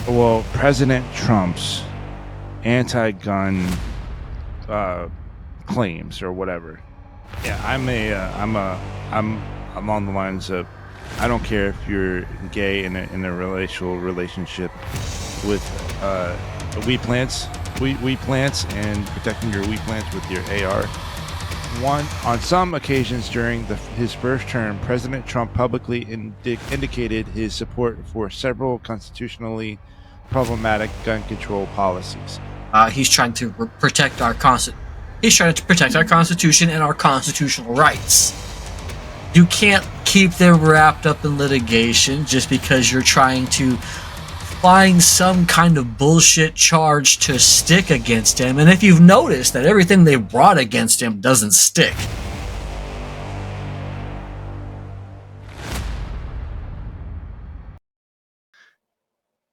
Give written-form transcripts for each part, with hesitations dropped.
Well, President Trump's anti-gun claims or whatever. Yeah, I'm on the lines of I don't care if you're gay in a relational relationship with wheat plants, wheat plants, and protecting your wheat plants with your AR. On some occasions during his first term, President Trump publicly indicated his support for several constitutionally problematic gun control policies. He's trying to protect our He's trying to protect our Constitution and our constitutional rights. You can't keep them wrapped up in litigation just because you're trying to find some kind of bullshit charge to stick against him. And if you've noticed that everything they brought against him doesn't stick.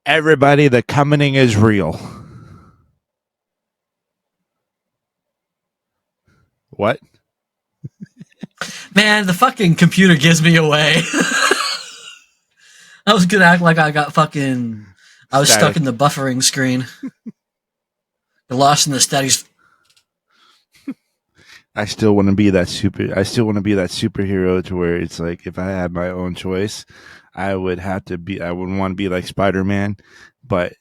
Everybody, the coming is real. What? Man, the fucking computer gives me away. I was gonna act like I got fucking... I was stuck in the buffering screen. Lost in the studies. I still want to be that superhero to where it's like if I had my own choice, I would want to be like Spider-Man, but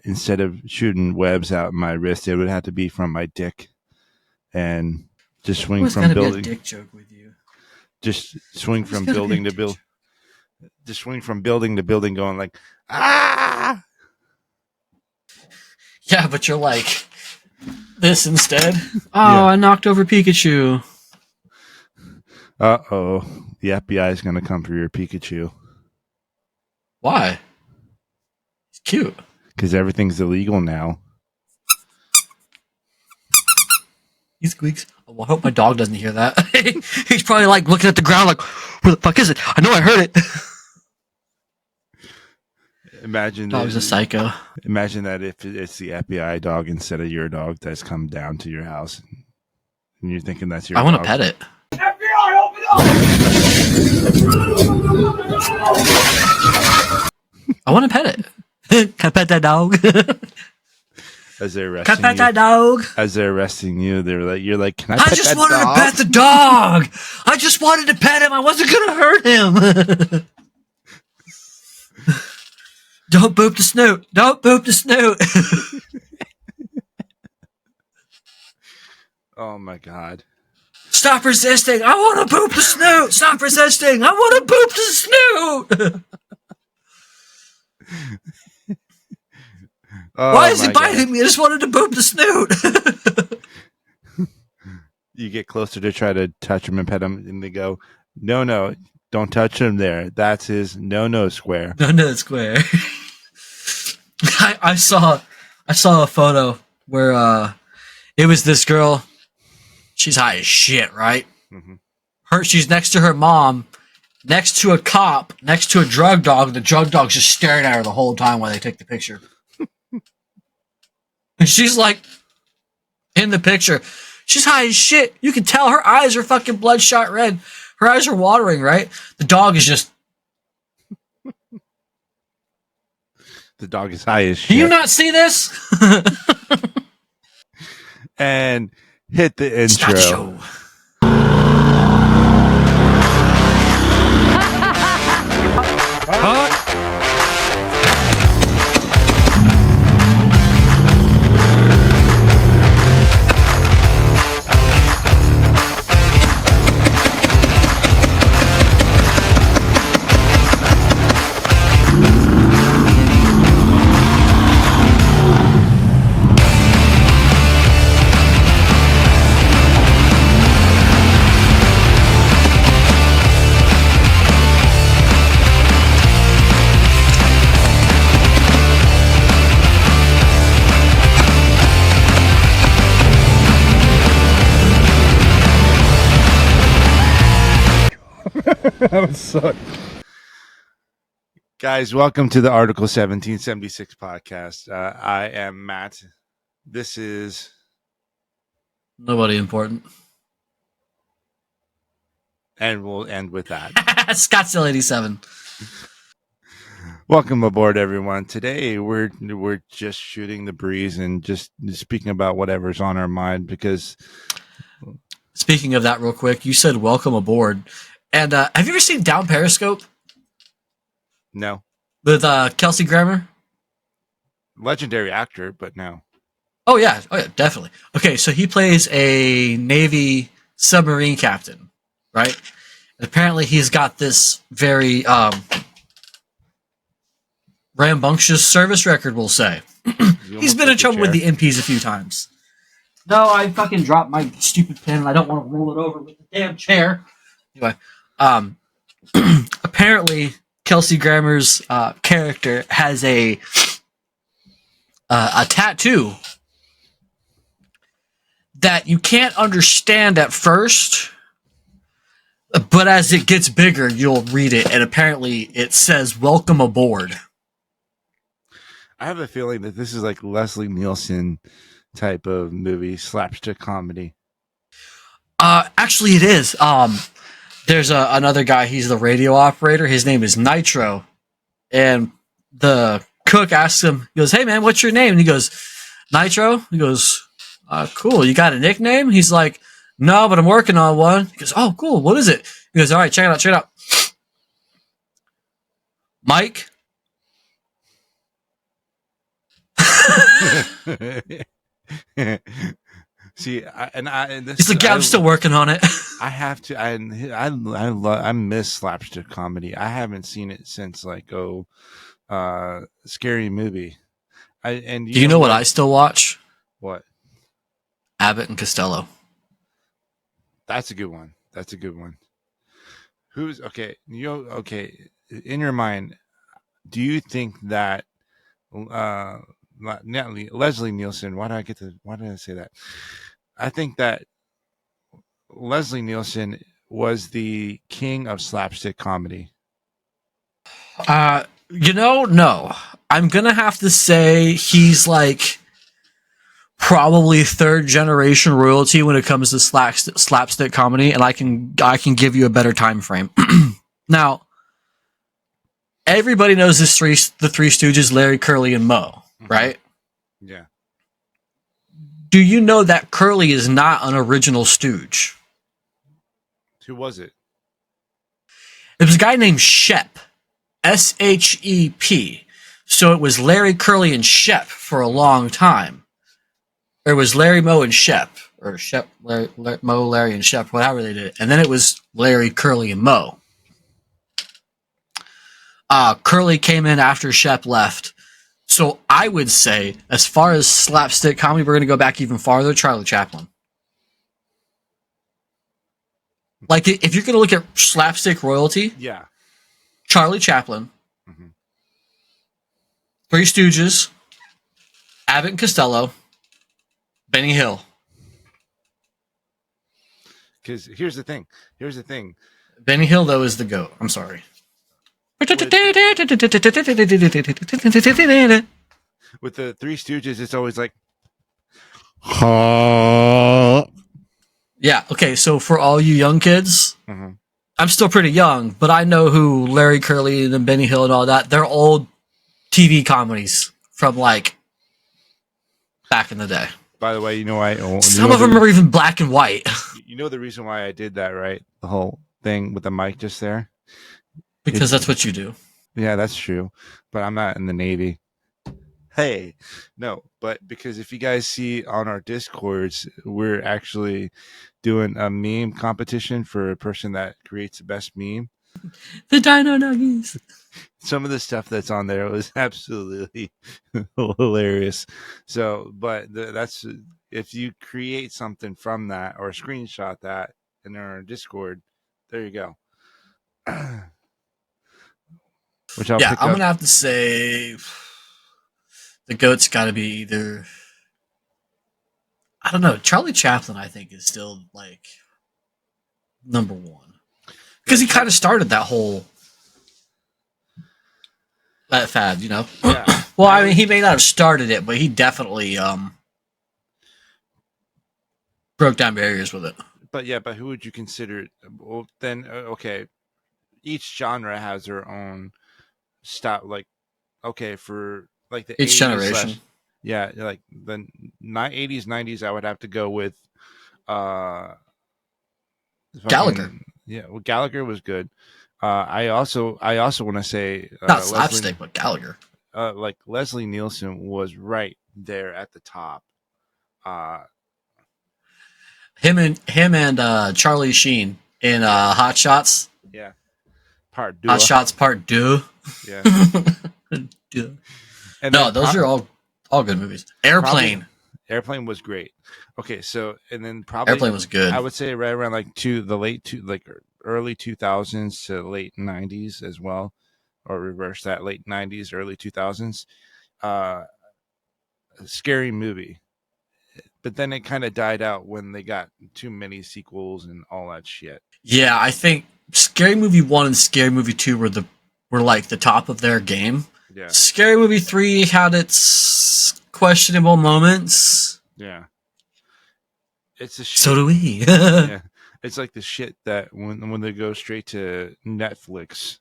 instead of shooting webs out my wrist, it would have to be from my dick and just swing from building. Be a dick joke with you. Just swing from building to building. Just swing from building to building, going like ah. Yeah, but you're like this instead. Oh, yeah. I knocked over Pikachu. Uh-oh. The FBI is going to come for your Pikachu. Why? It's cute. Because everything's illegal now. He squeaks. Oh, I hope my dog doesn't hear that. He's probably like looking at the ground like, where the fuck is it? I know I heard it. Imagine dog's a psycho. Imagine that if it's the FBI dog instead of your dog that's come down to your house, and you're thinking that's your. I want to pet it. FBI, open up! I want to pet it. Can I pet that dog? As they're arresting can I pet that dog? As they're arresting you, you're like, can I pet that dog? I just wanted to pet the dog. I just wanted to pet him. I wasn't gonna hurt him. Don't boop the snoot. Don't boop the snoot. Oh my god. Stop resisting. I want to boop the snoot. Stop resisting. I want to boop the snoot. Why is he biting me? I just wanted to boop the snoot. You get closer to try to touch him and pet him, and they go, no, don't touch him there. That's his no square. No square. I saw a photo where it was this girl. She's high as shit, right? Mm-hmm. She's next to her mom, next to a cop, next to a drug dog. The drug dog's just staring at her the whole time while they take the picture. And she's like, in the picture, she's high as shit. You can tell her eyes are fucking bloodshot red. Her eyes are watering, right? The dog is just... The dog is high as shit. Do you not see this? And hit the intro. That would suck. Guys, welcome to the Article 1776 podcast. I am Matt. This is... Nobody important. And we'll end with that. Scottsdale 87. Welcome aboard, everyone. Today we're just shooting the breeze and just speaking about whatever's on our mind because Speaking of that, real quick, you said welcome aboard. And have you ever seen Down Periscope no, with Kelsey Grammer? legendary actor, but no. Oh yeah, definitely. Okay, so he plays a Navy submarine captain, right? And apparently, he's got this very rambunctious service record. We'll say he's been in trouble with the MPs a few times. No, I fucking dropped my stupid pen, and I don't want to roll it over with the damn chair. Anyway, apparently, Kelsey Grammer's character has a tattoo that you can't understand at first, but as it gets bigger, you'll read it, and apparently it says "Welcome aboard." I have a feeling that this is like Leslie Nielsen type of movie, slapstick comedy. Actually, it is. There's another guy. He's the radio operator. His name is Nitro, and the cook asks him. He goes, "Hey man, what's your name?" And he goes, "Nitro." He goes, "Cool. You got a nickname?" He's like, "No, but I'm working on one." He goes, "Oh, cool. What is it?" He goes, "All right, check it out. Check it out. Mike." See, this He's like, "Yeah, I'm still working on it." I have to. I miss slapstick comedy. I haven't seen it since like Scary Movie. Do you know what I still watch? What? Abbott and Costello. That's a good one. That's a good one. Who's okay? Okay? In your mind, do you think that Leslie Nielsen? Why did I say that? I think that Leslie Nielsen was the king of slapstick comedy. No. I'm gonna have to say he's like probably third generation royalty when it comes to slapstick comedy, and I can give you a better time frame. Now, everybody knows the Three Stooges, Larry, Curly, and Moe, right? Yeah. Do you know that Curly is not an original Stooge? Who was it? It was a guy named Shep. SHEP. So it was Larry, Curly, and Shep for a long time. Or it was Larry, Moe, and Shep. Or Shep, Moe, Larry, and Shep, whatever they did. And then it was Larry, Curly, and Moe. Curly came in after Shep left. So I would say, as far as slapstick comedy, we're going to go back even farther, Charlie Chaplin. Like, if you're going to look at slapstick royalty, yeah, Charlie Chaplin, Three Stooges, Abbott and Costello, Benny Hill. Because here's the thing. Benny Hill, though, is the GOAT. I'm sorry. With the Three Stooges, it's always like, yeah, okay, so for all you young kids, I'm still pretty young, but I know who Larry, Curly, and Benny Hill and all that. They're old TV comedies from, like, back in the day. By the way, some of them are even black and white. You know the reason why I did that, right? The whole thing with the mic just there? Because that's what you do. Yeah, that's true. But I'm not in the Navy. Hey, no, but because if you guys see on our Discords, we're actually doing a meme competition for a person that creates the best meme. The Dino Nuggies. Some of the stuff that's on there was absolutely hilarious. So, but that's if you create something from that or screenshot that in our Discord, there you go. Which I'm gonna have to say the GOAT's got to be either. I don't know. Charlie Chaplin, I think, is still like number one because he kind of started that whole that fad, Yeah. Well, I mean, he may not have started it, but he definitely broke down barriers with it. But who would you consider? Well, then okay, each genre has their own style, like okay, for like the Each 80s generation. yeah, like the 80s 90s, I would have to go with uh Gallagher. fucking yeah. Well, Gallagher was good. I also want to say Not slapstick, but Gallagher. like Leslie Nielsen was right there at the top. Uh, Him and Charlie Sheen in Hot Shots. yeah, part Hot duo. Shots Part 2. Yeah, Duh. and No, then those are all good movies. Airplane. Airplane was great. Okay, so and then probably Airplane was good. I would say right around like early 2000s to late 90s as well, or reverse that, late 90s, early 2000s. Uh, Scary Movie, but then it kind of died out when they got too many sequels and all that shit. Yeah, I think Scary Movie 1 and Scary Movie 2 were like the top of their game. Yeah, Scary Movie 3 had its questionable moments. yeah. It's a shit. So do we. Yeah, it's like the shit that when they go straight to Netflix.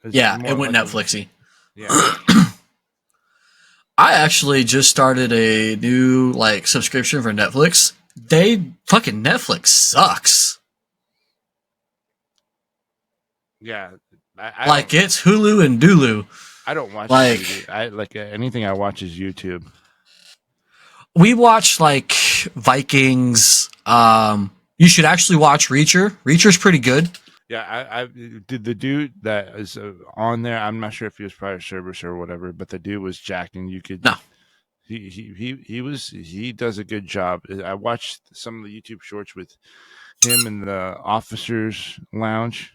Yeah, it went like Netflixy. Yeah. I actually just started a new like subscription for Netflix. Fucking Netflix sucks. Yeah, I like it's Hulu and Dulu. I don't watch like TV. I like anything I watch is YouTube. We watch like Vikings. You should actually watch Reacher. Reacher's pretty good. Yeah, I did the dude that is on there. I'm not sure if he was prior service or whatever, but the dude was jacked, and you could. No, he does a good job. I watched some of the YouTube shorts with him in the officers' lounge.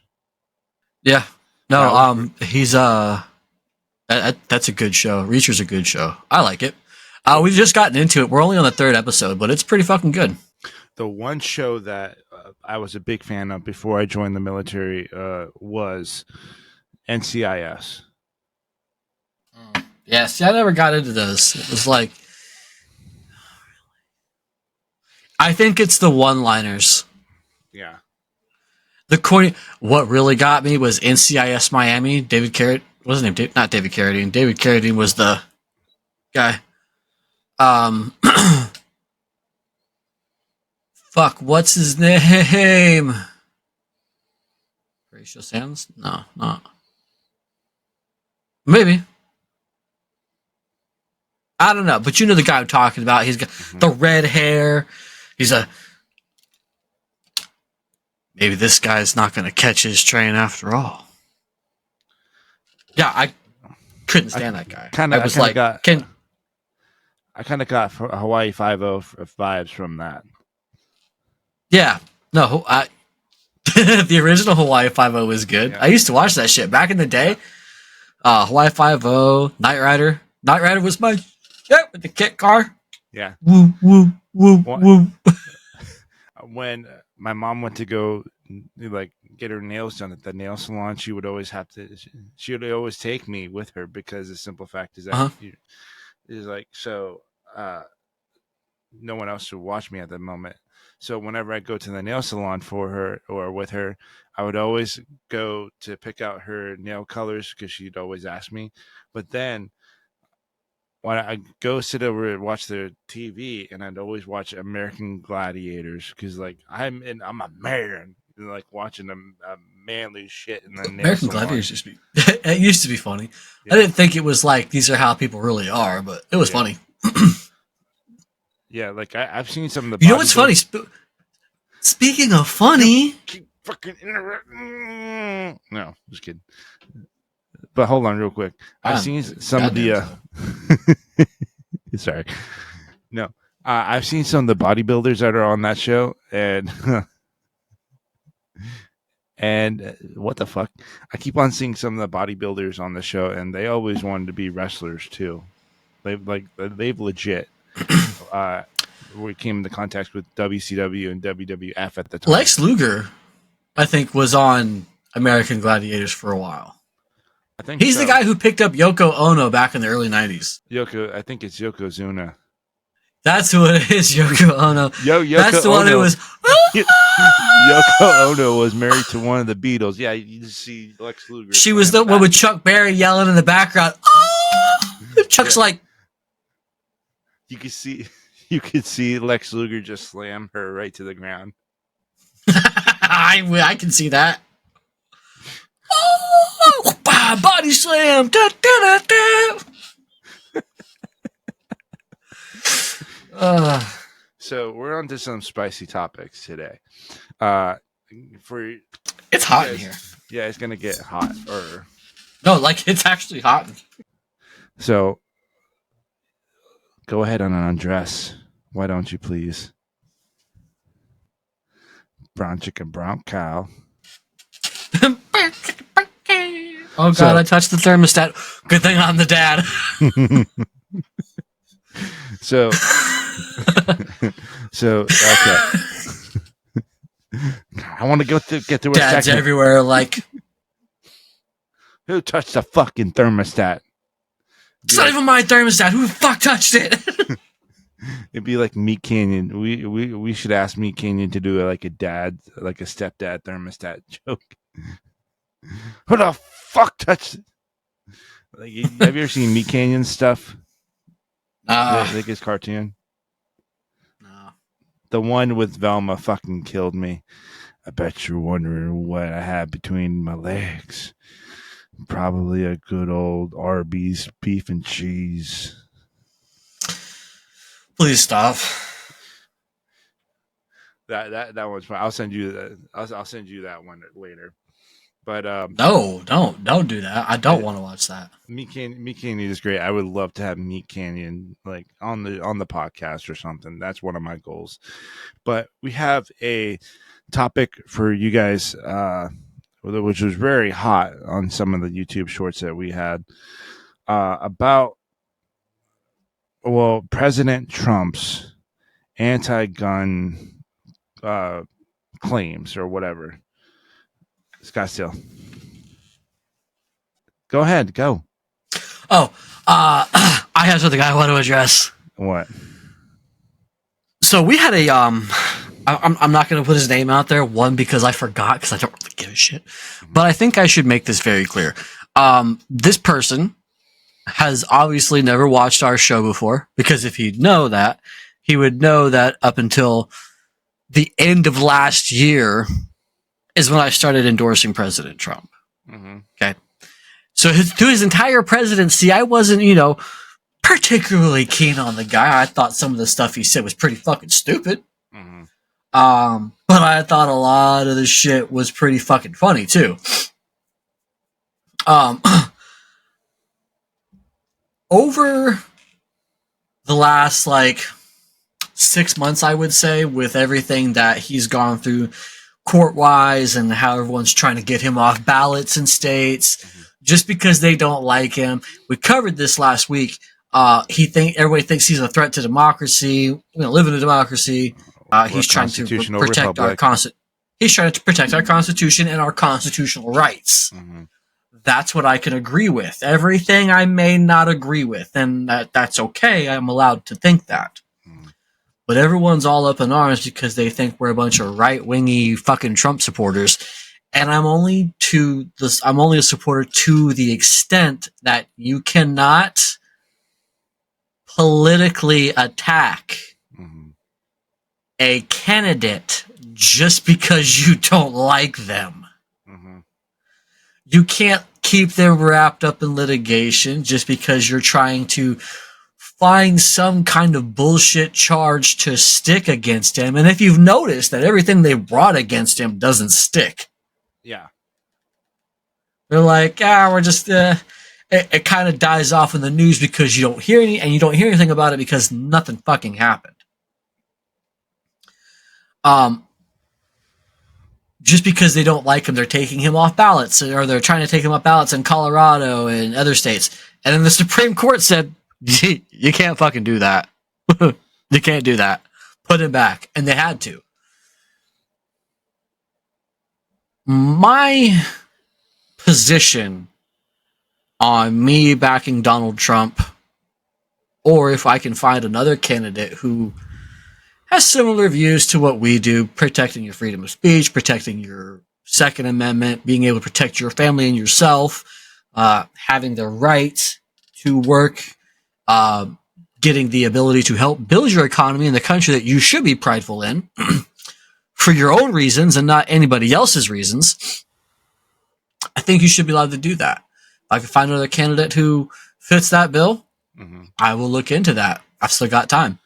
Yeah, no, he's that's a good show. Reacher's a good show. I like it. We've just gotten into it. We're only on the 3rd episode, but it's pretty fucking good. The one show that I was a big fan of before I joined the military was NCIS. Yeah, see, I never got into those. It was like, I think it's the one-liners. Yeah. What really got me was NCIS Miami. David Carradine. What was his name? Not David Carradine. David Carradine was the guy. Fuck, what's his name? Horatio Sands? No, not. Maybe. I don't know, but you know the guy I'm talking about. He's got the red hair. Maybe this guy's not going to catch his train after all. Yeah, I couldn't stand that guy. I kind of got Hawaii 5-0 vibes from that. Yeah, no, the original Hawaii 5-0 was good. Yeah. I used to watch that shit back in the day. Hawaii 5-0, Knight Rider. Knight Rider was my shit with the kit car. Yeah. Woo, woo, woo, woo. When my mom went to go like get her nails done at the nail salon, she would always take me with her, because the simple fact is that is like, so no one else would watch me at that moment. So whenever I go to the nail salon for her or with her, I would always go to pick out her nail colors, because she'd always ask me. But then when I go sit over and watch the TV, and I'd always watch American Gladiators, because like I'm a man, like watching a manly shit in the nail American salon. Gladiators it used to be funny. Yeah. I didn't think it was like these are how people really are, but it was funny. Yeah, like I've seen some of the. You know what's funny? Speaking of funny, keep fucking interrupting. No, just kidding. But hold on, real quick. I've seen some of the. Sorry, no. I've seen some of the bodybuilders that are on that show, and what the fuck? I keep on seeing some of the bodybuilders on the show, and they always wanted to be wrestlers too. They've legit. We came into contact with WCW and WWF at the time. Lex Luger, I think, was on American Gladiators for a while. I think he's the guy who picked up Yoko Ono back in the early 90s. I think it's Yokozuna. That's who it is, Yoko Ono. Yoko That's the one Ono. who was. Yoko Ono was married to one of the Beatles. Yeah, you just see Lex Luger. She was the one with Chuck Berry yelling in the background. Oh! Chuck's like, you could see Lex Luger just slam her right to the ground. I can see that. Oh! Body slam. Da, da, da, da. So we're on to some spicy topics today. It's hot in here. Yeah, it's gonna get hot. No, like it's actually hot. So go ahead and undress. Why don't you please? Brown chicken, brown cow. Oh God, I touched the thermostat. Good thing I'm the dad. So okay. I want to get to a Dads second. everywhere, like Who touched the fucking thermostat? it's not even my thermostat. Who the fuck touched it? It'd be like Meat Canyon. We should ask Meat Canyon to do a stepdad thermostat joke. Who the fuck touched it? Like, have you ever seen Meat Canyon stuff? Like his cartoon. No. The one with Velma fucking killed me. I bet you're wondering what I have between my legs. Probably a good old Arby's beef and cheese. Please stop. That one's fine. I'll send you that. I'll send you that one later. But No, don't do that. I don't want to watch that. Meat Canyon is great. I would love to have Meat Canyon like on the podcast or something. That's one of my goals. But we have a topic for you guys, which was very hot on some of the YouTube shorts that we had about President Trump's anti-gun claims or whatever. Scottsdale. Go ahead. Go. Oh, I have something I want to address. What? So we had a I'm not going to put his name out there. One, because I forgot, because I don't really give a shit. But I think I should make this very clear. This person has obviously never watched our show before, because if he'd know that, he would know that up until the end of last year is when I started endorsing President Trump. Mm-hmm. Okay. So through his entire presidency, I wasn't, particularly keen on the guy. I thought some of the stuff he said was pretty fucking stupid. Mm-hmm. But I thought a lot of the shit was pretty fucking funny too. Over the last 6 months, I would say, with everything that he's gone through court-wise and how everyone's trying to get him off ballots in states just because they don't like him. We covered this last week. Everybody thinks he's a threat to democracy. We don't live in a democracy. He's trying to protect He's trying to protect our Constitution and our constitutional rights. Mm-hmm. That's what I can agree with. Everything I may not agree with, and that's okay. I'm allowed to think that. But everyone's all up in arms because they think we're a bunch of right-wingy fucking Trump supporters. And I'm only a supporter to the extent that you cannot politically attack a candidate just because you don't like them. Mm-hmm. You can't keep them wrapped up in litigation just because you're trying to find some kind of bullshit charge to stick against him. And if you've noticed that everything they brought against him doesn't stick. Yeah. They're like, we're just, it kind of dies off in the news because you don't hear and you don't hear anything about it because nothing fucking happened. Just because they don't like him, they're taking him off ballots, or they're trying to take him off ballots in Colorado and other states. And then the Supreme Court said, you can't fucking do that. You can't do that. Put him back. And they had to. My position on me backing Donald Trump or if I can find another candidate who has similar views to what we do, protecting your freedom of speech, protecting your Second Amendment, being able to protect your family and yourself, having the right to work, uh, getting the ability to help build your economy in the country that you should be prideful in for your own reasons and not anybody else's reasons. I think you should be allowed to do that. If I can find another candidate who fits that bill, I will look into that. I've still got time.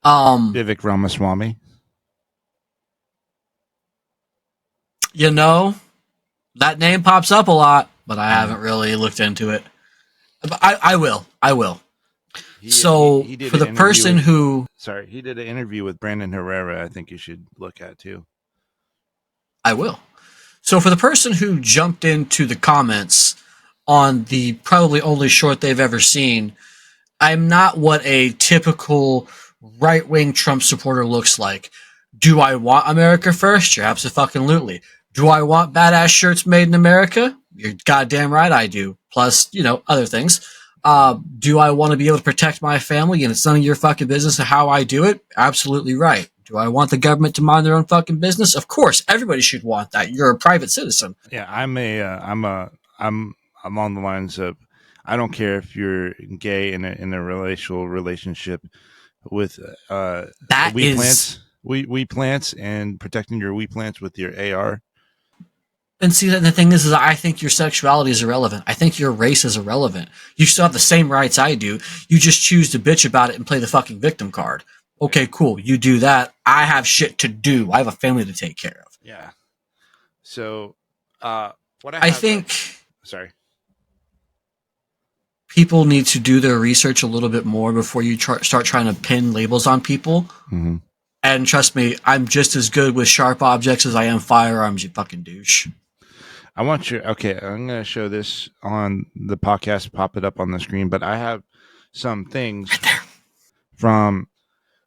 Vivek Ramaswamy. You know, that name pops up a lot, but I haven't really looked into it. But I will. I will. He did for the person who... Sorry, he did an interview with Brandon Herrera. I think you should look at too. I will. So for the person who jumped into the comments on the probably only short they've ever seen, I'm not what a typical right-wing Trump supporter looks like. Do I want America first? You're absolutely. Do I want badass shirts made in America? You're goddamn right I do. Plus, other things. Do I want to be able to protect my family and it's none of your fucking business how I do it? Absolutely right. Do I want the government to mind their own fucking business? Of course, everybody should want that. You're a private citizen. Yeah, I'm on the lines of, I don't care if you're gay in a relational relationship with wheat plants and protecting your wheat plants with your AR. And see, the thing is I think your sexuality is irrelevant. I think your race is irrelevant. You still have the same rights I do. You just choose to bitch about it and play the fucking victim card. Okay, cool. You do that. I have shit to do. I have a family to take care of. Yeah. So, I think... Sorry. People need to do their research a little bit more before you start trying to pin labels on people. Mm-hmm. And trust me, I'm just as good with sharp objects as I am firearms, you fucking douche. Okay, I'm going to show this on the podcast, pop it up on the screen, but I have some things from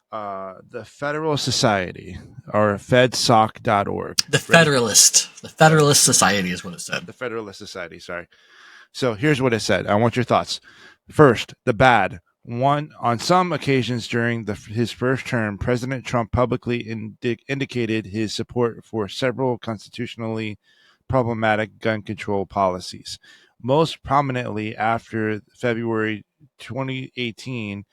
the Federal Society, or fedsoc.org. The Federalist. The Federalist Society is what it said. The Federalist Society, sorry. So here's what it said. I want your thoughts. First, the bad. One, on some occasions during his first term, President Trump publicly indicated his support for several constitutionally problematic gun control policies. Most prominently after February 2018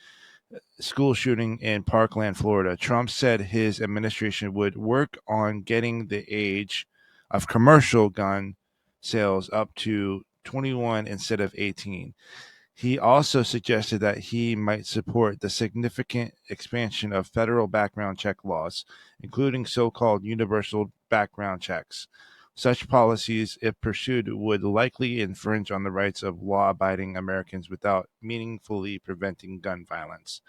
school shooting in Parkland, Florida, Trump said his administration would work on getting the age of commercial gun sales up to 21 instead of 18. He also suggested that he might support the significant expansion of federal background check laws, including so-called universal background checks. Such policies, if pursued, would likely infringe on the rights of law-abiding Americans without meaningfully preventing gun violence.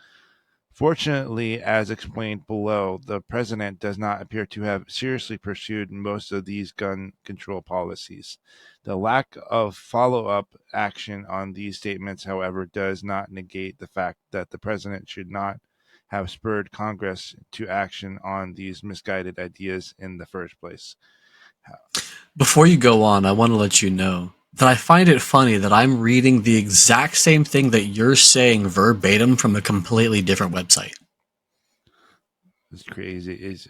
Fortunately, as explained below, the president does not appear to have seriously pursued most of these gun control policies. The lack of follow-up action on these statements, however, does not negate the fact that the president should not have spurred Congress to action on these misguided ideas in the first place. Before you go on, I want to let you know that I find it funny that I'm reading the exact same thing that you're saying verbatim from a completely different website. It's crazy. It's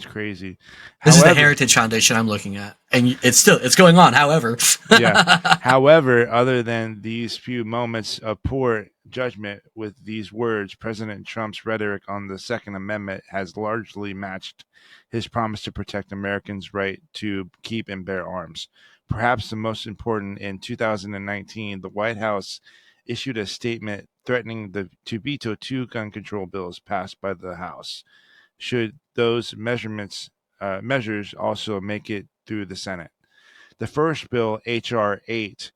crazy. This is the Heritage Foundation I'm looking at, and it's going on. However, yeah. However, other than these few moments of poor judgment with these words, President Trump's rhetoric on the Second Amendment has largely matched his promise to protect Americans' right to keep and bear arms. Perhaps the most important, in 2019, the White House issued a statement threatening to veto two gun control bills passed by the House, should those measures also make it through the Senate. The first bill, H.R. 8,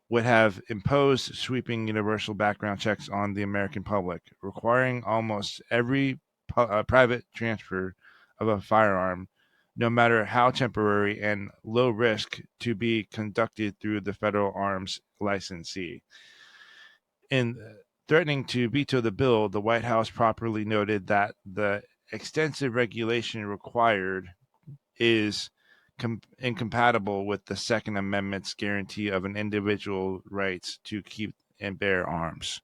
would have imposed sweeping universal background checks on the American public, requiring almost every private transfer of a firearm, no matter how temporary and low risk, to be conducted through the federal arms licensee. In threatening to veto the bill, the White House properly noted that the extensive regulation required is incompatible with the Second Amendment's guarantee of an individual's rights to keep and bear arms.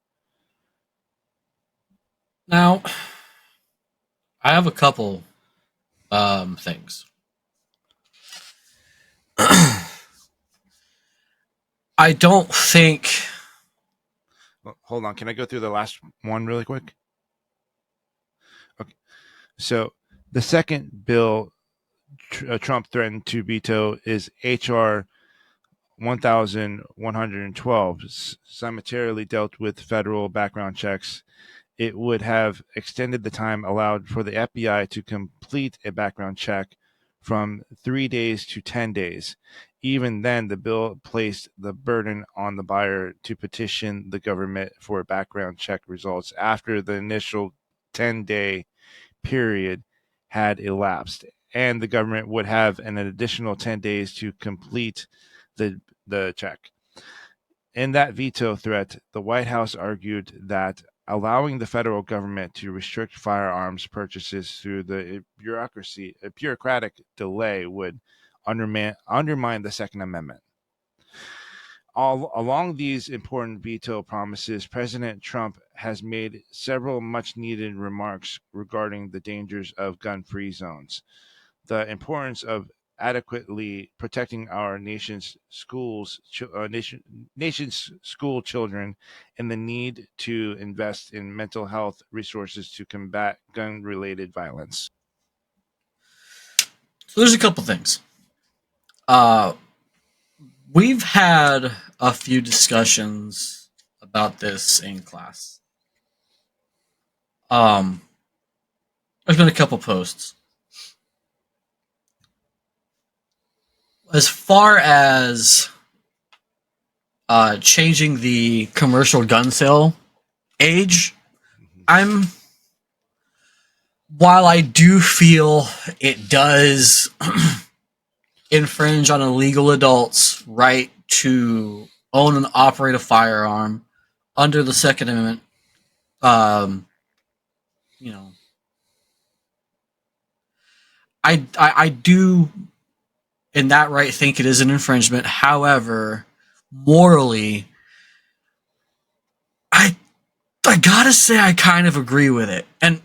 Now, I have a couple things. I don't think. Well, hold on. Can I go through the last one really quick? Okay. So the second bill Trump threatened to veto is H.R. 1112, similarly dealt with federal background checks. It would have extended the time allowed for the FBI to complete a background check from 3 days to 10 days. Even then, the bill placed the burden on the buyer to petition the government for background check results after the initial 10-day period had elapsed, and the government would have an additional 10 days to complete the check. In that veto threat, the White House argued that allowing the federal government to restrict firearms purchases through the bureaucratic delay would undermine the Second Amendment. All along these important veto promises, President Trump has made several much needed remarks regarding the dangers of gun free zones, the importance of adequately protecting our nation's school children, and the need to invest in mental health resources to combat gun related violence. So there's a couple things. Uh, we've had a few discussions about this in class. There's been a couple posts. As far as changing the commercial gun sale age, while I do feel it does infringe on a legal adult's right to own and operate a firearm under the Second Amendment, um, you know, I do in that right think it is an infringement. However, morally, I gotta say I kind of agree with it, and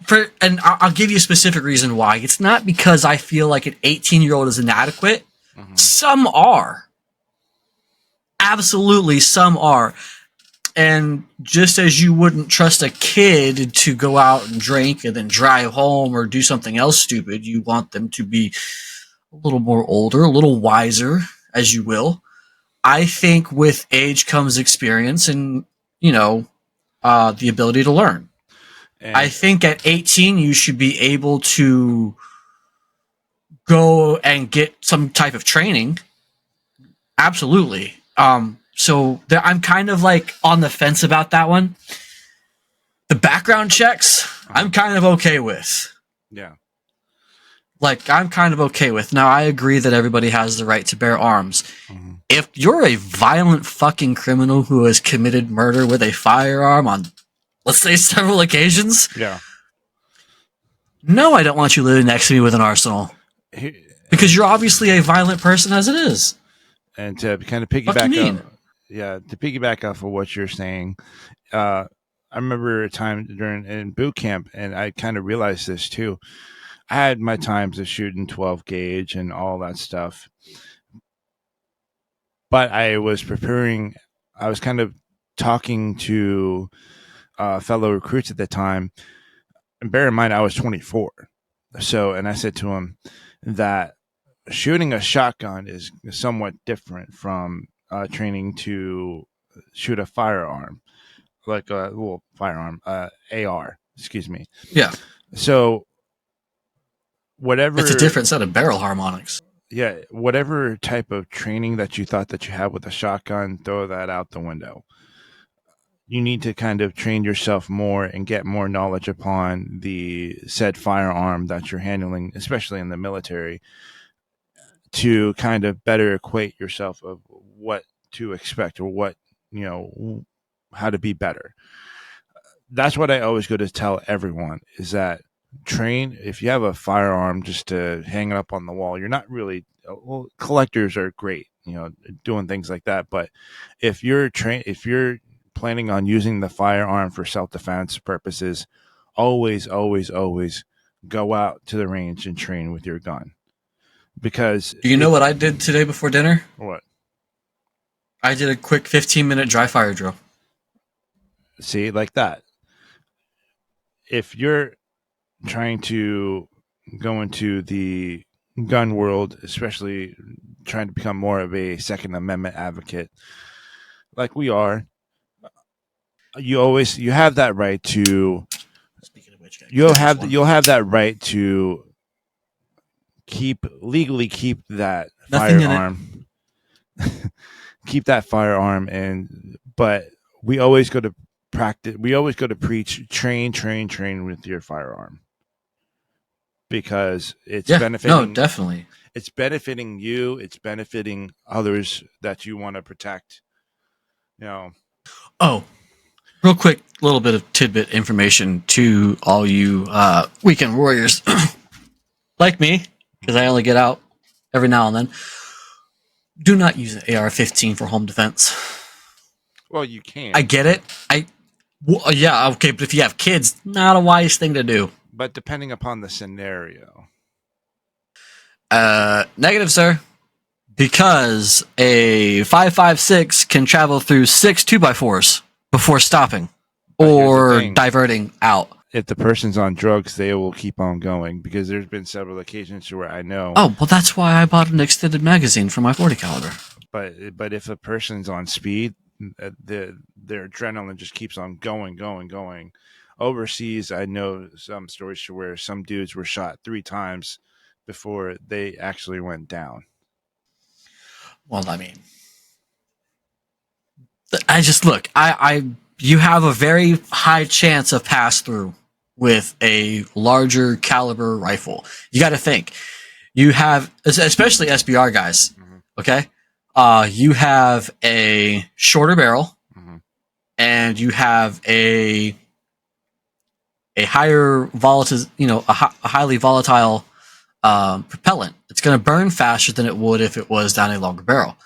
I'll give you a specific reason why. It's not because I feel like an 18-year-old is inadequate. Mm-hmm. Some are, absolutely, some are, and just as you wouldn't trust a kid to go out and drink and then drive home or do something else stupid, you want them to be a little more older, a little wiser, as you will. I think with age comes experience and the ability to learn. And I think at 18 you should be able to go and get some type of training. Absolutely. So I'm kind of like on the fence about that one. The background checks, I'm kind of okay with. yeah. I'm kind of okay with. Now, I agree that everybody has the right to bear arms. Mm-hmm. If you're a violent fucking criminal who has committed murder with a firearm on, let's say, several occasions, Yeah. no, I don't want you living next to me with an arsenal. Because you're obviously a violent person as it is. And to kind of What do you piggyback mean? to piggyback off of what you're saying, I remember a time in boot camp, and I kind of realized this too. I had my times of shooting 12 gauge and all that stuff, but I was preparing. I was kind of talking to fellow recruits at the time, and bear in mind I was 24. So, and I said to him that shooting a shotgun is somewhat different from training to shoot a firearm, like a firearm, AR. Excuse me. Yeah. So, whatever, It's a different set of barrel harmonics. yeah, whatever type of training that you thought that you had with a shotgun, throw that out the window. You need to kind of train yourself more and get more knowledge upon the said firearm that you're handling, especially in the military, to kind of better equate yourself of what to expect or what, how to be better. That's what I always go to tell everyone is that train. If you have a firearm just to hang it up on the wall, you're not really, collectors are great, doing things like that. But if you're planning on using the firearm for self-defense purposes, always, always, always go out to the range and train with your gun. Because Do you know what I did today before dinner? what? I did a quick 15-minute dry fire drill. See, like that. If you're trying to go into the gun world, especially trying to become more of a Second Amendment advocate, like we are, you have that right to. Speaking of which, You'll have that right to legally keep that Nothing in firearm. Keep that firearm, but we always go to practice. We always go to preach, train with your firearm, because it's benefiting. No, definitely. It's benefiting you. It's benefiting others that you want to protect. Oh, real quick, little bit of tidbit information to all you weekend warriors like me, because I only get out every now and then. Do not use an AR-15 for home defense. Well, you can. I get it. Yeah, okay, but if you have kids, not a wise thing to do. But depending upon the scenario. Negative, sir. Because a 5.56 can travel through 6 2x4s before stopping or diverting out. If the person's on drugs, they will keep on going, because there's been several occasions where I know. Oh, well, that's why I bought an extended magazine for my 40 caliber. But if a person's on speed, their adrenaline just keeps on going. Overseas, I know some stories where some dudes were shot 3 times before they actually went down. Well, I mean, I just look. You have a very high chance of pass through with a larger caliber rifle. You got to think. You have, especially SBR guys. Mm-hmm. Okay, you have a shorter barrel, mm-hmm. and you have a higher volatile, a highly volatile propellant. It's going to burn faster than it would if it was down a longer barrel.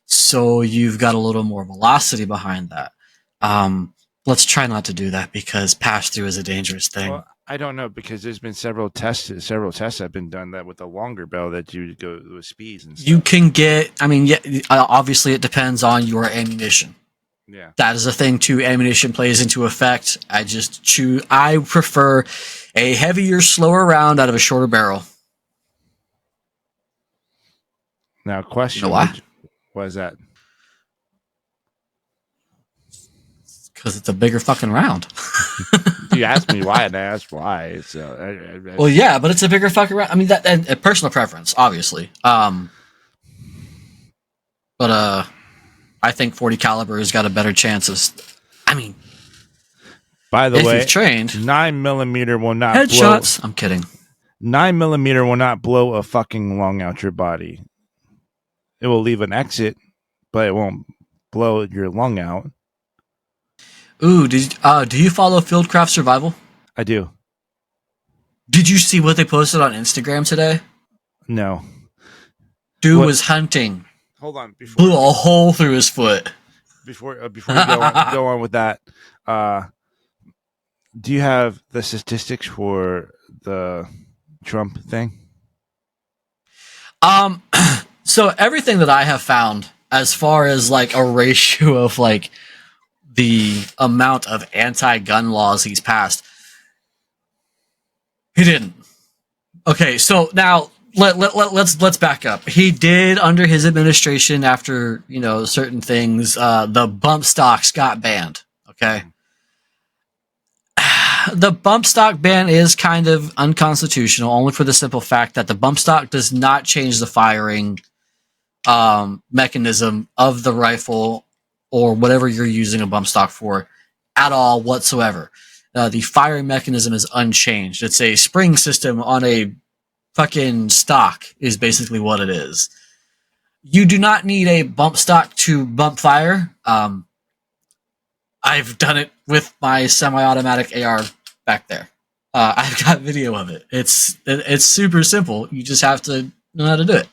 So you've got a little more velocity behind that. Let's try not to do that, because pass through is a dangerous thing. Well, I don't know, because there's been several tests have been done that with a longer barrel that you go with speeds and stuff. You can get, obviously it depends on your ammunition. Yeah. That is a thing too. Ammunition plays into effect. I prefer a heavier, slower round out of a shorter barrel. Now, question. You know why? Why is that? Because it's a bigger fucking round. You asked me why, and I asked why. So, well, yeah, but it's a bigger fucking round. I mean, that and personal preference, obviously. But I think 40 caliber has got a better chance of. By the way, if you've trained, 9mm will not headshots. I'm kidding. 9mm will not blow a fucking lung out your body. It will leave an exit, but it won't blow your lung out. Ooh, do you follow Fieldcraft Survival? I do. Did you see what they posted on Instagram today? No. Dude was hunting. Hold on. Blew a hole through his foot. Before we go on with that, do you have the statistics for the Trump thing? So everything that I have found, as far as like a ratio of like the amount of anti-gun laws he's passed, he didn't. Okay, so now let's back up. He did, under his administration, after certain things, the bump stocks got banned. Okay, the bump stock ban is kind of unconstitutional, only for the simple fact that the bump stock does not change the firing mechanism of the rifle or whatever you're using a bump stock for at all whatsoever. The firing mechanism is unchanged. It's a spring system on a fucking stock is basically what it is. You do not need a bump stock to bump fire. I've done it with my semi-automatic AR back there. I've got video of it. It's super simple. You just have to know how to do it.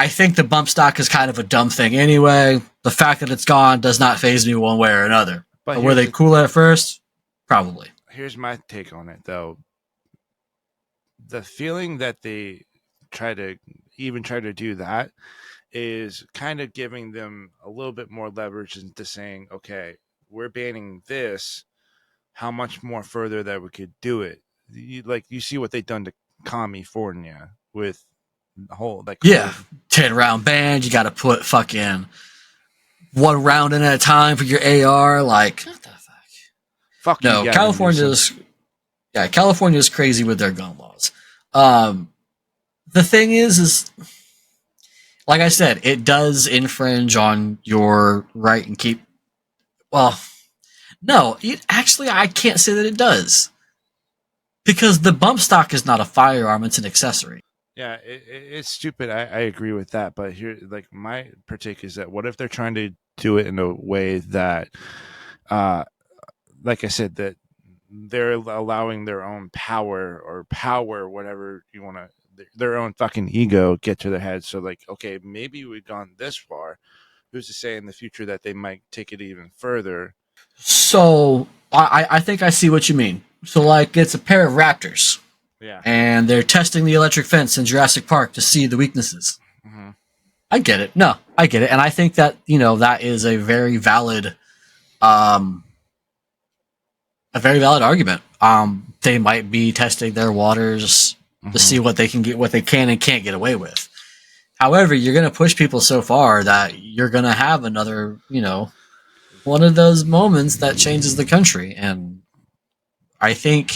I think the bump stock is kind of a dumb thing anyway. The fact that it's gone does not faze me one way or another. But were they cool at first? Probably. here's my take on it, though. The feeling that they try to do that is kind of giving them a little bit more leverage into saying, okay, we're banning this. How much more further that we could do it? You see what they've done to California with the whole 10-round ban. You got to put fucking 1 round in at a time for your AR. Like, what the fuck? Fuck no, you, California's crazy with their gun laws. The thing is like I said, it does infringe on your right and keep. Well, no, I can't say that it does, because the bump stock is not a firearm; it's an accessory. Yeah, it's stupid. I agree with that. But here, like, my partake is that what if they're trying to do it in a way that, like I said, that they're allowing their own power, whatever you want to, their own fucking ego get to their head. So, like, okay, maybe we've gone this far. Who's to say in the future that they might take it even further? So, I think I see what you mean. So, like, it's a pair of raptors. Yeah. And they're testing the electric fence in Jurassic Park to see the weaknesses. Mm-hmm. I get it. No, I get it. And I think that, that is a very valid argument. They might be testing their waters to see what they can get, what they can and can't get away with. However, you're going to push people so far that you're going to have another, one of those moments that changes the country. And I think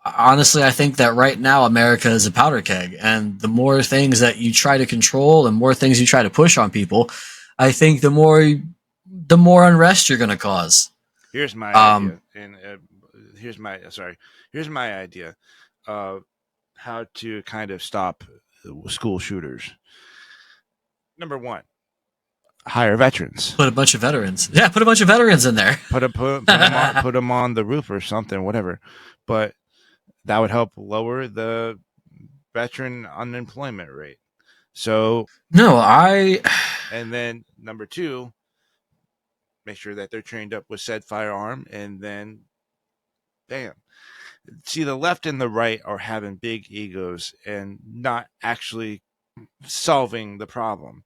that right now America is a powder keg, and the more things that you try to control and more things you try to push on people, I think the more unrest you're going to cause. Here's my idea, and here's my idea of how to kind of stop school shooters. Number one, hire veterans. Put a bunch of veterans. Yeah, put a bunch of veterans in there. Put them on the roof or something, whatever. But that would help lower the veteran unemployment rate. So and then number two, make sure that they're trained up with said firearm, and then bam. See, the left and the right are having big egos and not actually solving the problem.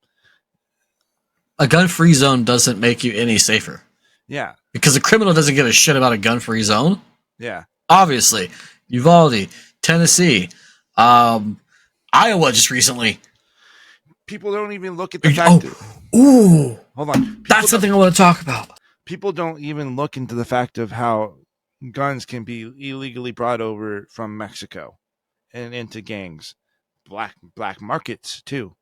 A gun-free zone doesn't make you any safer. Yeah. Because a criminal doesn't give a shit about a gun-free zone. Yeah. Obviously. Uvalde, Tennessee, Iowa just recently. People don't even look at the fact hold on. That's something I want to talk about. People don't even look into the fact of how guns can be illegally brought over from Mexico and into gangs. Black markets, too.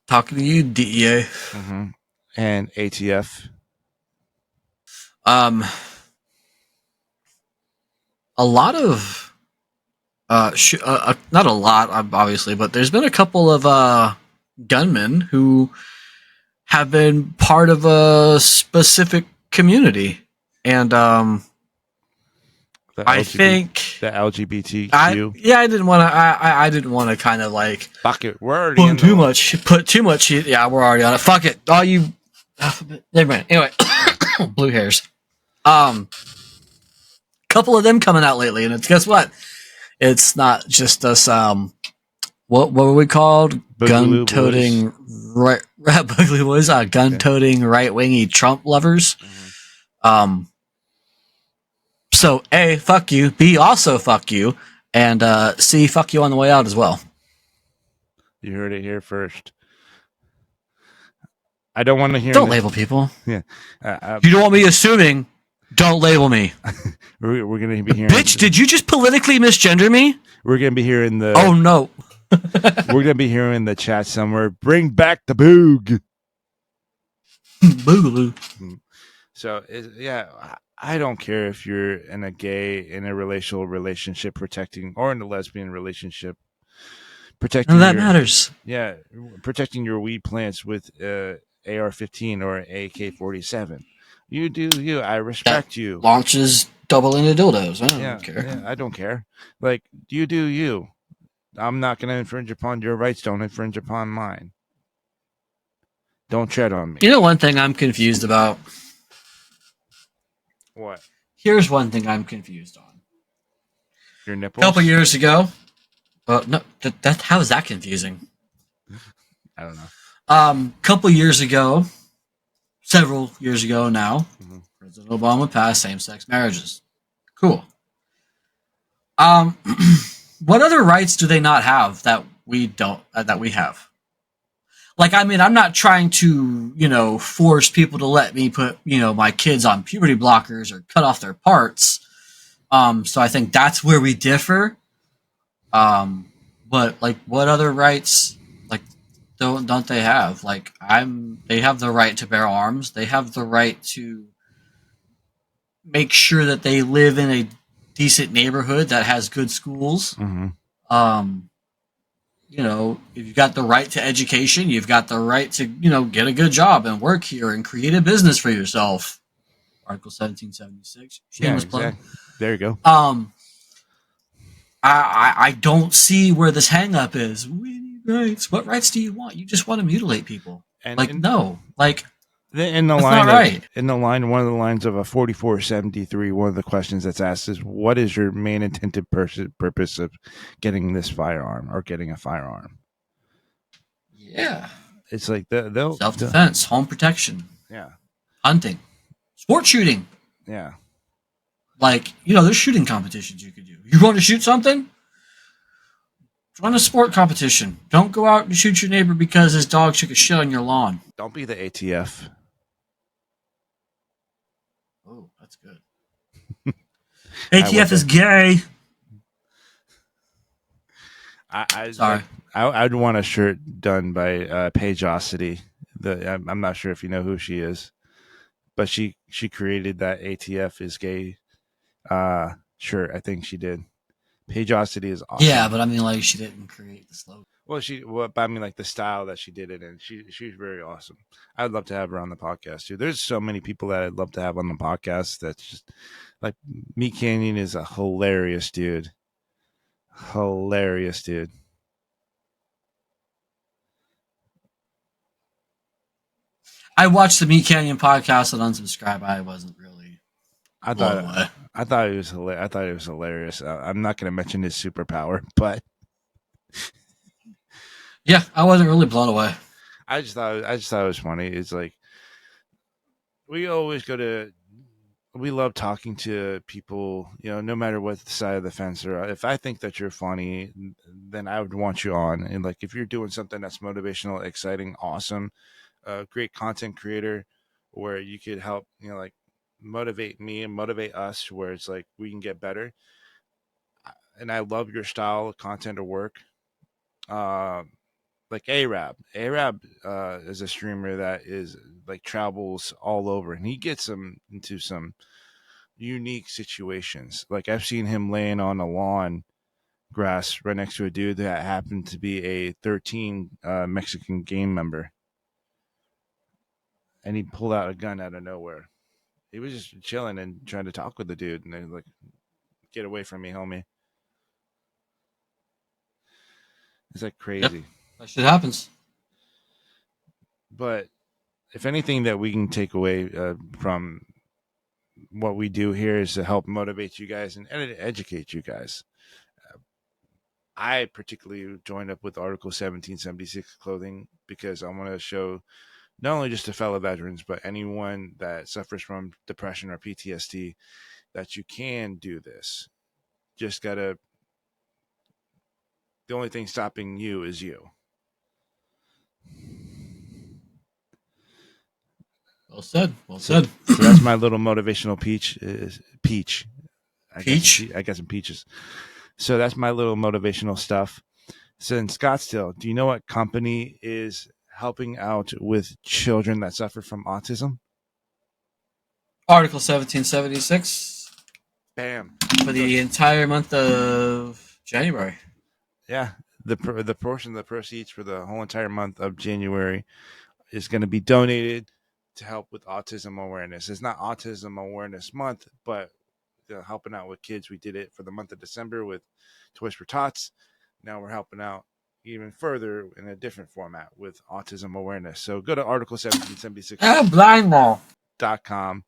Talking to you, DEA. Mm-hmm. And ATF. A lot of not a lot, obviously, but there's been a couple of gunmen who have been part of a specific community, and I think the LGBTQ. I didn't want to. I didn't want to kind of like fuck it. We're already put too much. Yeah, we're already on it. Fuck it. All you. Never mind. Anyway, blue hairs. Couple of them coming out lately, and it's guess what? It's not just us. What were we called? Gun-toting right Boogaloo Boys. Gun-toting right-wingy Trump lovers. Mm-hmm. So A, fuck you. B, also fuck you. And C, fuck you on the way out as well. You heard it here first. I don't want to hear. Don't label people. Yeah. You don't want me assuming. Don't label me. We're going to be hearing. Bitch, did you just politically misgender me? We're going to be hearing the. Oh no. We're going to be hearing the chat somewhere. Bring back the boog. Boogaloo. So yeah, I don't care if you're in a relational relationship protecting, or in a lesbian relationship protecting. None of that matters. Yeah, protecting your weed plants with AR-15 or AK-47. You do you. I respect you. Launches double-ended dildos. I don't care. Yeah, I don't care. Like, you do you. I'm not going to infringe upon your rights. Don't infringe upon mine. Don't tread on me. You know one thing I'm confused about? What? Here's one thing I'm confused on. Your A nipples? couple years ago, no, how is that confusing? I don't know. Couple years ago, several years ago now, Mhm. President Obama passed same-sex marriages. Cool. Um, what other rights do they not have that we don't that we have? Like, I mean, I'm not trying to, force people to let me put, my kids on puberty blockers or cut off their parts. So I think that's where we differ. But like, what other rights, like, don't they have? Like, they have the right to bear arms. They have the right to make sure that they live in a decent neighborhood that has good schools. Mm-hmm. Um, if you've got the right to education, you've got the right to, get a good job and work here and create a business for yourself. Article 1776. Yeah, Shameless plug. exactly. There you go. I don't see where this hang up is. We need rights. What rights do you want? You just want to mutilate people. No. Like, in the that's line, not right. One of the lines of a 4473, one of the questions that's asked is, "What is your main intended purpose of getting this firearm or getting a firearm?" Yeah. It's like they'll Self-defense, home protection, yeah, hunting, sport shooting. yeah. Like, there's shooting competitions you could do. You want to shoot something? Run a sport competition. Don't go out and shoot your neighbor because his dog took a shit on your lawn. Don't be the ATF. Oh, that's good. ATF is gay. Sorry. I'd want a shirt done by Pageosity. I'm not sure if you know who she is, but she created that ATF is gay shirt. I think she did. Pageosity is awesome. Yeah, but I mean, like, she didn't create the slogan. But I mean, like the style that she did it in. She's very awesome. I'd love to have her on the podcast too. There's so many people that I'd love to have on the podcast. That's just like Meat Canyon is a hilarious dude. Hilarious dude. I watched the Meat Canyon podcast and unsubscribed. I wasn't really blown away. I thought it was hilarious. I thought it was hilarious. I'm not going to mention his superpower, but yeah, I wasn't really blown away. I just thought it was funny. It's like we always we love talking to people, no matter what side of the fence are. If I think that you're funny, then I would want you on. And like, if you're doing something that's motivational, exciting, awesome, great content creator, where you could help, like motivate me and motivate us, where it's like we can get better. And I love your style of content or work. Like Arab is a streamer that is like travels all over, and he gets them into some unique situations. Like I've seen him laying on a lawn grass right next to a dude that happened to be a 13 Mexican gang member, and he pulled out a gun out of nowhere. He was just chilling and trying to talk with the dude, and they're like, "Get away from me, homie." It's like crazy. Yep, that shit happens. But if anything that we can take away from what we do here is to help motivate you guys and educate you guys. I particularly joined up with Article 1776 clothing because I want to show not only just the fellow veterans, but anyone that suffers from depression or PTSD that you can do this. Just gotta, the only thing stopping you is you. Well said. Well said. So that's my little motivational peach. I got some peaches. So that's my little motivational stuff. So in Scottsdale, do you know what company is helping out with children that suffer from autism? Article 1776. Bam. For the entire month of January. Yeah. The portion of the proceeds for the whole entire month of January is going to be donated to help with autism awareness. It's not Autism Awareness Month, but helping out with kids. We did it for the month of December with Toys for Tots. Now we're helping out even further in a different format with autism awareness. So go to article 1776.com.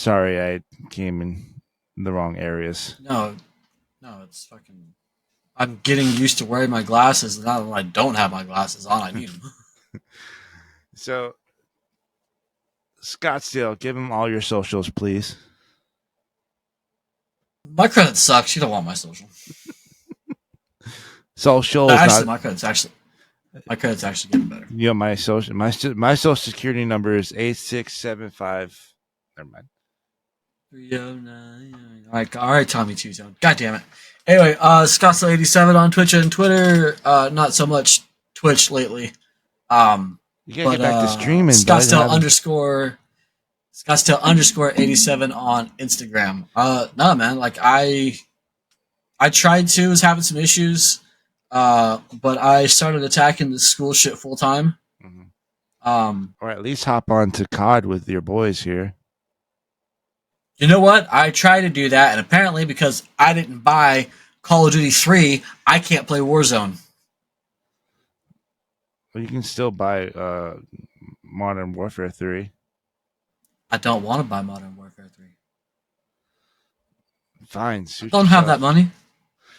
Sorry, I came in the wrong areas. No, it's fucking. I'm getting used to wearing my glasses, and now that I don't have my glasses on, I need them. So, Scottsdale, give him all your socials, please. My credit sucks. You don't want my social. Socials, Actually, not, my credit's actually getting better. you know, my social security number is 8675. Never mind. 309. All right, Tommy Two Tone. God damn it. Anyway, Scottsdale87 on Twitch and Twitter. Not so much Twitch lately. You gotta get back to streaming, Scottsdale underscore 87 on Instagram. No, man. Like I tried to, was having some issues, but I started attacking the school shit full time. Mm-hmm. Or at least hop on to COD with your boys here. You know what? I tried to do that, and apparently because I didn't buy Call of Duty 3, I can't play Warzone. Well, you can still buy Modern Warfare 3. I don't want to buy Modern Warfare 3. Fine. I don't have that money.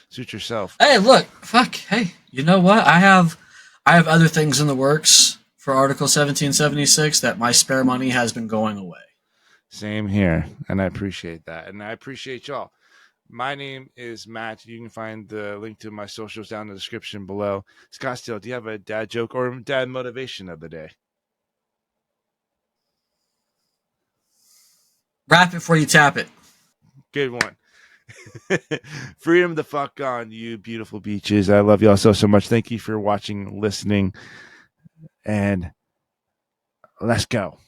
Suit yourself. Hey, look. Fuck. Hey, you know what? I have other things in the works for Article 1776 that my spare money has been going away. Same here, and I appreciate that, and I appreciate y'all. My name is Matt. You can find the link to my socials down in the description below. Scottsdale, do you have a dad joke or dad motivation of the day? Wrap it before you tap it. Good one. Freedom the fuck on, you beautiful beaches. I love y'all so much. Thank you for watching, listening, and let's go.